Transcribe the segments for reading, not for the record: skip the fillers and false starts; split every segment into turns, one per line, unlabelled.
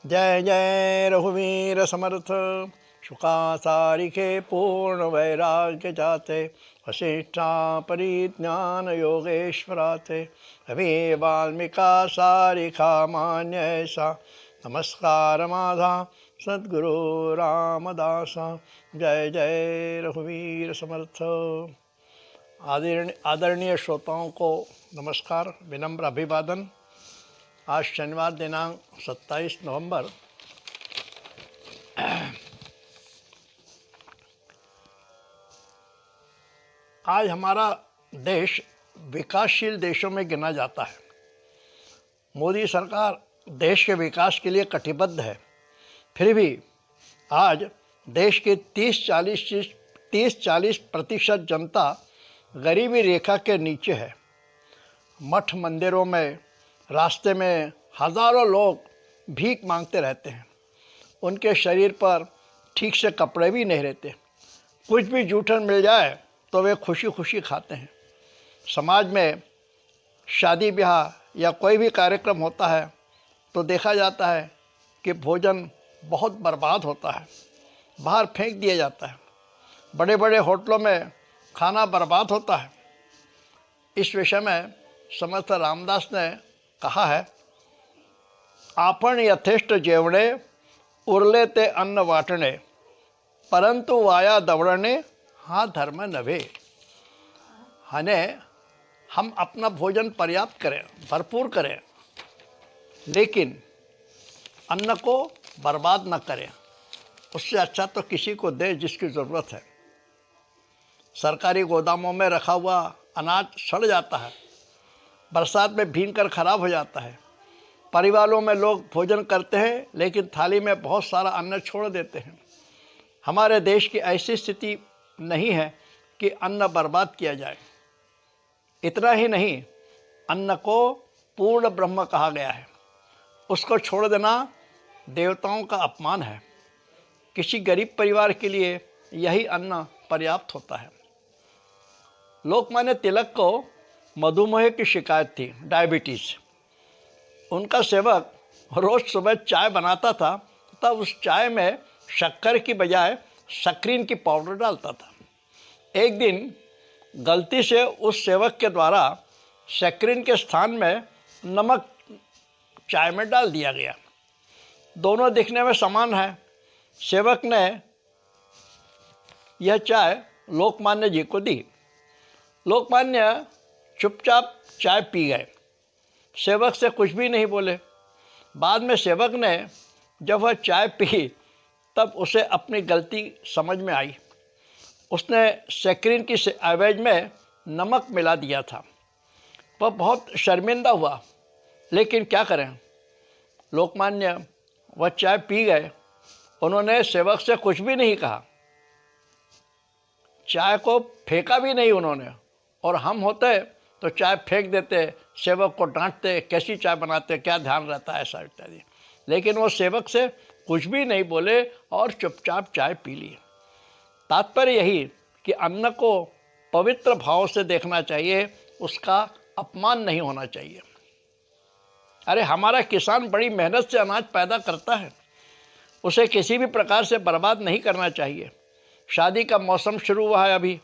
जय जय रघुवीर समर्थ। शुका सारिके पूर्ण वैराग्य जाते, वशिष्ठा परिज्ञान योगेश्वराते। रवि वाल्मीका सारिका मान्य ऐसा, नमस्कार माधा सद्गुरु रामदासा। जय जय रघुवीर समर्थ। आदरणीय श्रोताओं को नमस्कार, विनम्र अभिवादन। आज शनिवार दिनांक 27 नवंबर। आज हमारा देश विकासशील देशों में गिना जाता है। मोदी सरकार देश के विकास के लिए कटिबद्ध है, फिर भी आज देश के 30-40% जनता गरीबी रेखा के नीचे है। मठ मंदिरों में, रास्ते में हज़ारों लोग भीख मांगते रहते हैं। उनके शरीर पर ठीक से कपड़े भी नहीं रहते। कुछ भी जूठन मिल जाए तो वे खुशी खुशी खाते हैं। समाज में शादी ब्याह या कोई भी कार्यक्रम होता है तो देखा जाता है कि भोजन बहुत बर्बाद होता है, बाहर फेंक दिया जाता है। बड़े बड़े होटलों में खाना बर्बाद होता है। इस विषय में समर्थ रामदास ने कहा है, आपण यथेष्ट जेवणे उरले ते अन्न वाटणे, परंतु वाया दवड़ने हा धर्म नभे। हम अपना भोजन पर्याप्त करें, भरपूर करें, लेकिन अन्न को बर्बाद न करें। उससे अच्छा तो किसी को दे जिसकी ज़रूरत है। सरकारी गोदामों में रखा हुआ अनाज सड़ जाता है, बरसात में भीग कर खराब हो जाता है। परिवारों में लोग भोजन करते हैं लेकिन थाली में बहुत सारा अन्न छोड़ देते हैं। हमारे देश की ऐसी स्थिति नहीं है कि अन्न बर्बाद किया जाए। इतना ही नहीं, अन्न को पूर्ण ब्रह्म कहा गया है। उसको छोड़ देना देवताओं का अपमान है। किसी गरीब परिवार के लिए यही अन्न पर्याप्त होता है। लोकमान्य तिलक को मधुमेह की शिकायत थी, डायबिटीज़। उनका सेवक रोज़ सुबह चाय बनाता था, तब उस चाय में शक्कर की बजाय सक्रीन की पाउडर डालता था। एक दिन गलती से उस सेवक के द्वारा सक्रीन के स्थान में नमक चाय में डाल दिया गया। दोनों दिखने में समान है। सेवक ने यह चाय लोकमान्य जी को दी। लोकमान्य चुपचाप चाय पी गए, सेवक से कुछ भी नहीं बोले। बाद में सेवक ने जब वह चाय पी तब उसे अपनी गलती समझ में आई। उसने सक्रीन की एवज में नमक मिला दिया था। वह बहुत शर्मिंदा हुआ, लेकिन क्या करें। लोकमान्य वह चाय पी गए। उन्होंने सेवक से कुछ भी नहीं कहा, चाय को फेंका भी नहीं उन्होंने। और हम होते तो चाय फेंक देते, सेवक को डांटते, कैसी चाय बनाते, क्या ध्यान रहता है, ऐसा इत्यादि। लेकिन वो सेवक से कुछ भी नहीं बोले और चुपचाप चाय पी ली। तात्पर्य यही कि अन्न को पवित्र भाव से देखना चाहिए, उसका अपमान नहीं होना चाहिए। अरे हमारा किसान बड़ी मेहनत से अनाज पैदा करता है, उसे किसी भी प्रकार से बर्बाद नहीं करना चाहिए। शादी का मौसम शुरू हुआ है, अभी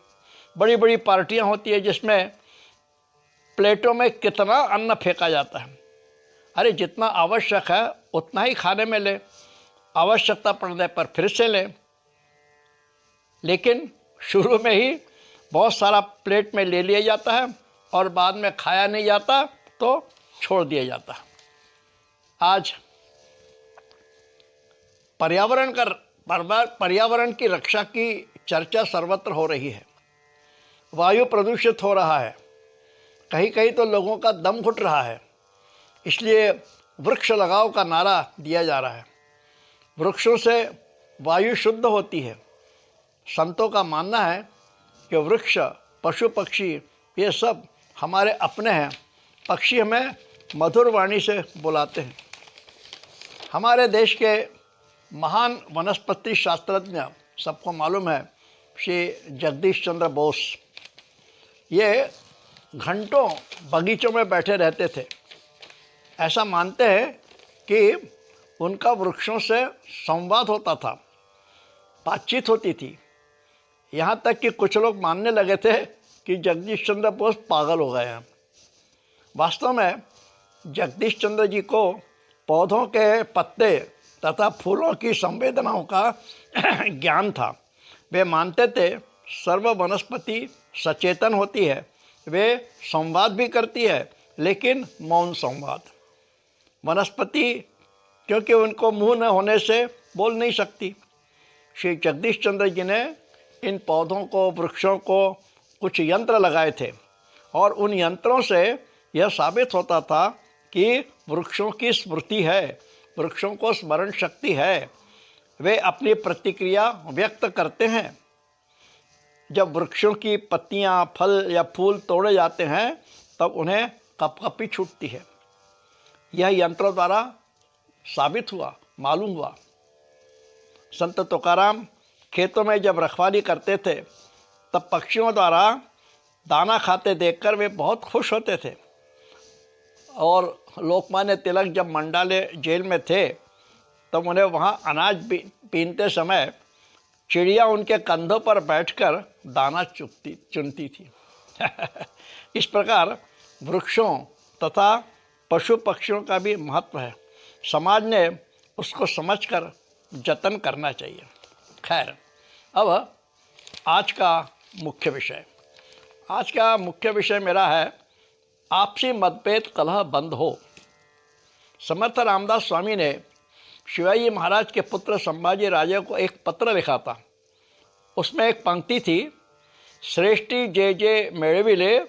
बड़ी बड़ी पार्टियां होती है जिसमें प्लेटों में कितना अन्न फेंका जाता है। अरे जितना आवश्यक है उतना ही खाने में ले, आवश्यकता पड़ने पर फिर से ले। लेकिन शुरू में ही बहुत सारा प्लेट में ले लिया जाता है और बाद में खाया नहीं जाता तो छोड़ दिया जाता है। आज पर्यावरण की रक्षा की चर्चा सर्वत्र हो रही है। वायु प्रदूषित हो रहा है, कहीं कहीं तो लोगों का दम घुट रहा है। इसलिए वृक्ष लगाओ का नारा दिया जा रहा है। वृक्षों से वायु शुद्ध होती है। संतों का मानना है कि वृक्ष, पशु पक्षी ये सब हमारे अपने हैं। पक्षी हमें मधुर वाणी से बुलाते हैं। हमारे देश के महान वनस्पति शास्त्रज्ञ सबको मालूम है, श्री जगदीश चंद्र बोस। ये घंटों बगीचों में बैठे रहते थे। ऐसा मानते हैं कि उनका वृक्षों से संवाद होता था, बातचीत होती थी। यहाँ तक कि कुछ लोग मानने लगे थे कि जगदीश चंद्र बोस पागल हो गए हैं। वास्तव में जगदीश चंद्र जी को पौधों के पत्ते तथा फूलों की संवेदनाओं का ज्ञान था। वे मानते थे सर्व वनस्पति सचेतन होती है, वे संवाद भी करती है, लेकिन मौन संवाद। वनस्पति क्योंकि उनको मुंह न होने से बोल नहीं सकती। श्री जगदीश चंद्र जी ने इन पौधों को, वृक्षों को कुछ यंत्र लगाए थे और उन यंत्रों से यह साबित होता था कि वृक्षों की स्मृति है, वृक्षों को स्मरण शक्ति है, वे अपनी प्रतिक्रिया व्यक्त करते हैं। जब वृक्षों की पत्तियां, फल या फूल तोड़े जाते हैं तब उन्हें कपकपी छूटती है। यह यंत्रों द्वारा साबित हुआ, मालूम हुआ। संत तुकाराम खेतों में जब रखवाली करते थे तब पक्षियों द्वारा दाना खाते देखकर वे बहुत खुश होते थे। और लोकमान्य तिलक जब मंडाले जेल में थे तब उन्हें वहाँ अनाज बीनते समय चिड़िया उनके कंधों पर बैठकर दाना चुनती थी। इस प्रकार वृक्षों तथा पशु पक्षियों का भी महत्व है। समाज ने उसको समझकर जतन करना चाहिए। खैर, अब आज का मुख्य विषय। आज का मुख्य विषय मेरा है आपसी मतभेद कलह बंद हो। समर्थ रामदास स्वामी ने शिवाजी महाराज के पुत्र संभाजी राजे को एक पत्र लिखा था। उसमें एक पंक्ति थी, श्रेष्ठी जे जे मेळविले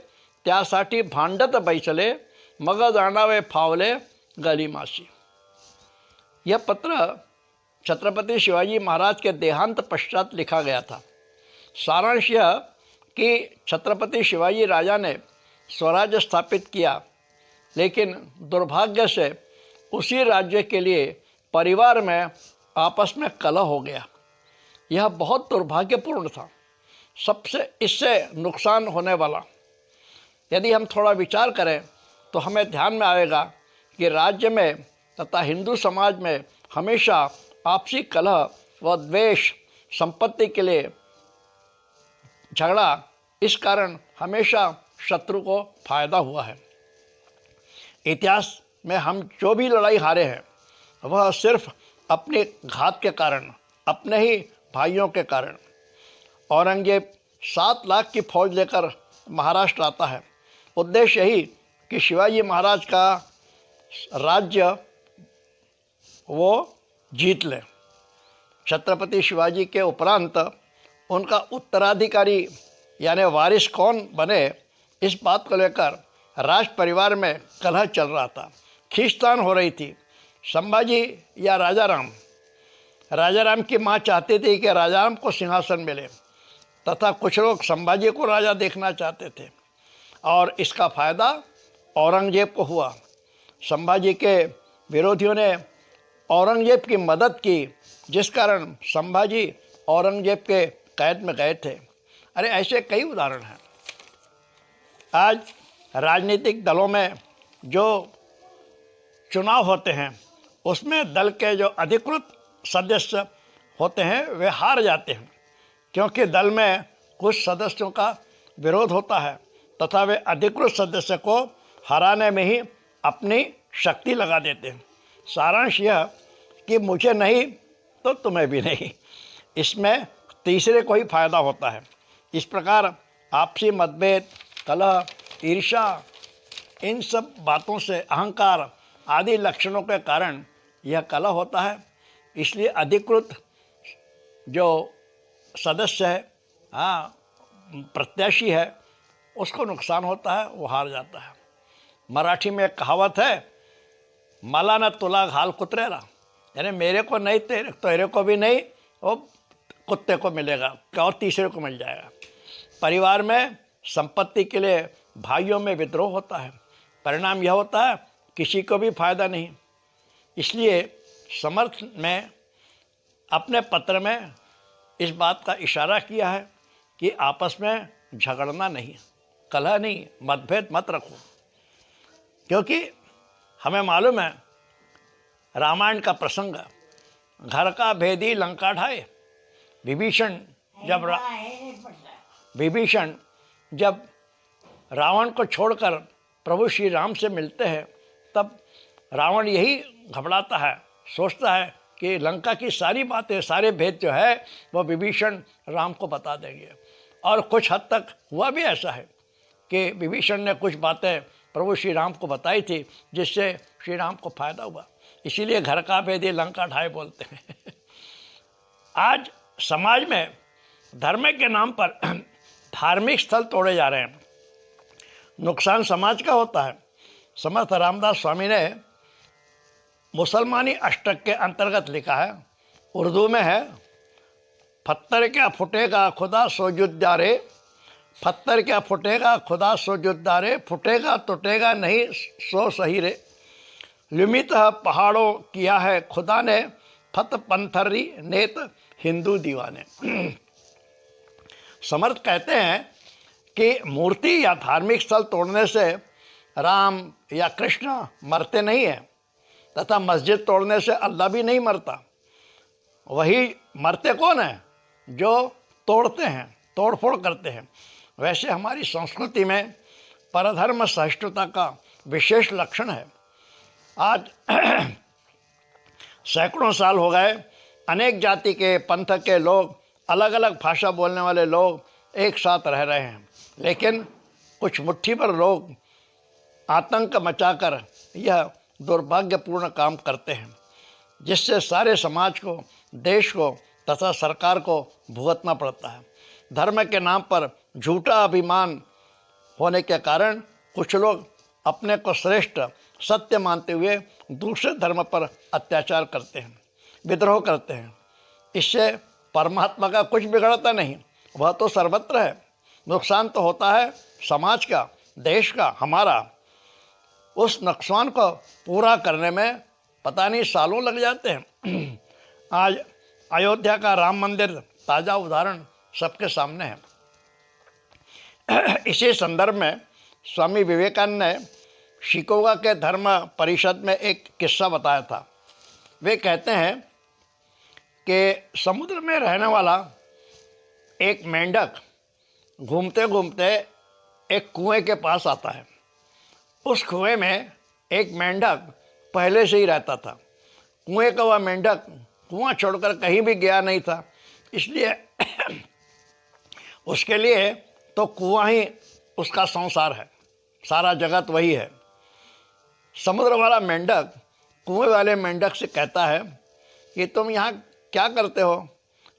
त्यासाठी भांडत बैसले मग जाणावे फावले गली मासी। यह पत्र छत्रपति शिवाजी महाराज के देहांत पश्चात लिखा गया था। सारांश यह कि छत्रपति शिवाजी राजा ने स्वराज्य स्थापित किया, लेकिन दुर्भाग्य से उसी राज्य के लिए परिवार में आपस में कलह हो गया। यह बहुत दुर्भाग्यपूर्ण था, सबसे इससे नुकसान होने वाला। यदि हम थोड़ा विचार करें तो हमें ध्यान में आएगा कि राज्य में तथा हिंदू समाज में हमेशा आपसी कलह व द्वेष, संपत्ति के लिए झगड़ा, इस कारण हमेशा शत्रु को फायदा हुआ है। इतिहास में हम जो भी लड़ाई हारे हैं वह सिर्फ अपने घात के कारण, अपने ही भाइयों के कारण। औरंगजेब 7 लाख की फौज लेकर महाराष्ट्र आता है। उद्देश्य यही कि शिवाजी महाराज का राज्य वो जीत ले। छत्रपति शिवाजी के उपरांत उनका उत्तराधिकारी यानी वारिस कौन बने, इस बात को लेकर राज परिवार में कलह चल रहा था, खींचतान हो रही थी। संभाजी या राजाराम की माँ चाहती थी कि राजाराम को सिंहासन मिले तथा कुछ लोग संभाजी को राजा देखना चाहते थे और इसका फ़ायदा औरंगजेब को हुआ। संभाजी के विरोधियों ने औरंगजेब की मदद की, जिस कारण संभाजी औरंगजेब के कैद में गए थे। अरे ऐसे कई उदाहरण हैं। आज राजनीतिक दलों में जो चुनाव होते हैं उसमें दल के जो अधिकृत सदस्य होते हैं वे हार जाते हैं, क्योंकि दल में कुछ सदस्यों का विरोध होता है तथा वे अधिकृत सदस्य को हराने में ही अपनी शक्ति लगा देते हैं। सारांश यह कि मुझे नहीं तो तुम्हें भी नहीं, इसमें तीसरे को ही फायदा होता है। इस प्रकार आपसी मतभेद, कलह, ईर्ष्या, इन सब बातों से, अहंकार आदि लक्षणों के कारण यह कलह होता है। इसलिए अधिकृत जो सदस्य है, प्रत्याशी है, उसको नुकसान होता है, वो हार जाता है। मराठी में एक कहावत है, मला न तुला घाल कुत्रेला, यानी मेरे को नहीं तेरे को भी नहीं, वो कुत्ते को मिलेगा और तीसरे को मिल जाएगा। परिवार में संपत्ति के लिए भाइयों में विद्रोह होता है, परिणाम यह होता है किसी को भी फायदा नहीं। इसलिए समर्थ में अपने पत्र में इस बात का इशारा किया है कि आपस में झगड़ना नहीं, कलह नहीं, मतभेद मत रखो, क्योंकि हमें मालूम है रामायण का प्रसंग, घर का भेदी लंका ढाए। विभीषण जब विभीषण जब रावण को छोड़कर प्रभु श्री राम से मिलते हैं, तब रावण यही घबराता है, सोचता है कि लंका की सारी बातें, सारे भेद जो है वो विभीषण राम को बता देंगे। और कुछ हद तक हुआ भी ऐसा है कि विभीषण ने कुछ बातें प्रभु श्री राम को बताई थी, जिससे श्री राम को फायदा हुआ। इसीलिए घर का भेदी लंका ढाए बोलते हैं। आज समाज में धर्म के नाम पर धार्मिक स्थल तोड़े जा रहे हैं, नुकसान समाज का होता है। समर्थ रामदास स्वामी ने मुसलमानी अष्टक के अंतर्गत लिखा है, उर्दू में है, पत्थर क्या फुटेगा खुदा सोजुद्दारे, पत्थर क्या फुटेगा खुदा सोजुद्दारे, फुटेगा टूटेगा नहीं सो सही रे, लिमित पहाड़ों किया है खुदा ने, फत पंथरी नेत हिंदू दीवाने। समर्थ कहते हैं कि मूर्ति या धार्मिक स्थल तोड़ने से राम या कृष्ण मरते नहीं हैं, तथा मस्जिद तोड़ने से अल्लाह भी नहीं मरता। वही मरते कौन है? जो तोड़ते हैं, तोड़फोड़ करते हैं। वैसे हमारी संस्कृति में परधर्म सहिष्णुता का विशेष लक्षण है। आज सैकड़ों साल हो गए, अनेक जाति के, पंथ के लोग, अलग अलग भाषा बोलने वाले लोग एक साथ रह रहे हैं, लेकिन कुछ मुट्ठी भर लोग आतंक मचाकर यह दुर्भाग्यपूर्ण काम करते हैं, जिससे सारे समाज को, देश को तथा सरकार को भुगतना पड़ता है। धर्म के नाम पर झूठा अभिमान होने के कारण कुछ लोग अपने को श्रेष्ठ सत्य मानते हुए दूसरे धर्म पर अत्याचार करते हैं, विद्रोह करते हैं। इससे परमात्मा का कुछ बिगड़ता नहीं, वह तो सर्वत्र है। नुकसान तो होता है समाज का, देश का, हमारा। उस नुकसान को पूरा करने में पता नहीं सालों लग जाते हैं। आज अयोध्या का राम मंदिर ताज़ा उदाहरण सबके सामने है। इसी संदर्भ में स्वामी विवेकानंद ने शिकोगा के धर्म परिषद में एक किस्सा बताया था। वे कहते हैं कि समुद्र में रहने वाला एक मेंढक घूमते घूमते एक कुएं के पास आता है। उस कुएं में एक मेंढक पहले से ही रहता था। कुएं का वह मेंढक कुआं छोड़कर कहीं भी गया नहीं था, इसलिए उसके लिए तो कुआं ही उसका संसार है, सारा जगत वही है। समुद्र वाला मेंढक कुएं वाले मेंढक से कहता है कि तुम यहाँ क्या करते हो?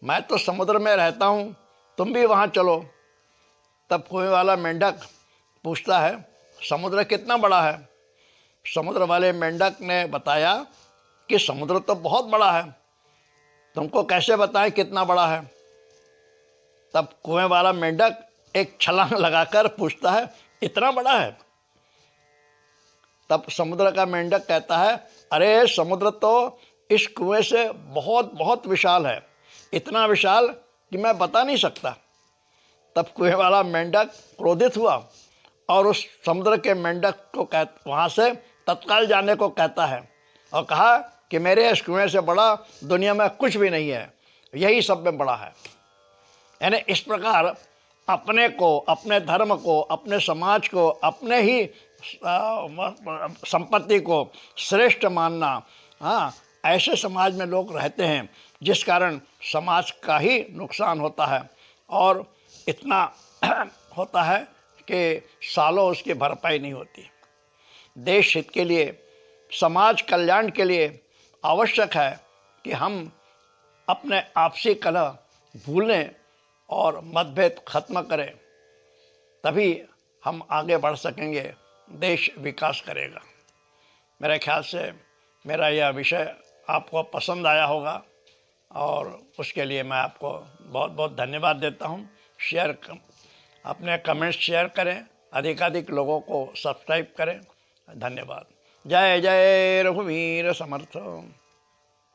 मैं तो समुद्र में रहता हूँ, तुम भी वहाँ चलो। तब कुएं वाला मेंढक पूछता है, समुद्र कितना बड़ा है? समुद्र वाले मेंढक ने बताया कि समुद्र तो बहुत बड़ा है, तुमको कैसे बताएं कितना बड़ा है? तब कुएं वाला मेंढक एक छलांग लगाकर पूछता है, इतना बड़ा है? तब समुद्र का मेंढक कहता है, अरे समुद्र तो इस कुएं से बहुत बहुत विशाल है, इतना विशाल कि मैं बता नहीं सकता। तब कुएं वाला मेंढक क्रोधित हुआ और उस समुद्र के मेंढक को वहाँ से तत्काल जाने को कहता है और कहा कि मेरे इस कुएं से बड़ा दुनिया में कुछ भी नहीं है, यही सब में बड़ा है। यानी इस प्रकार अपने को, अपने धर्म को, अपने समाज को, अपने ही संपत्ति को श्रेष्ठ मानना, हाँ, ऐसे समाज में लोग रहते हैं जिस कारण समाज का ही नुकसान होता है और इतना होता है कि सालों उसकी भरपाई नहीं होती। देश हित के लिए, समाज कल्याण के लिए आवश्यक है कि हम अपने आपसी कलह भूलें और मतभेद खत्म करें, तभी हम आगे बढ़ सकेंगे, देश विकास करेगा। मेरे ख्याल से मेरा यह विषय आपको पसंद आया होगा और उसके लिए मैं आपको बहुत बहुत धन्यवाद देता हूँ। अपने कमेंट्स शेयर करें, अधिकाधिक लोगों को सब्सक्राइब करें। धन्यवाद। जय जय रघुवीर समर्थ।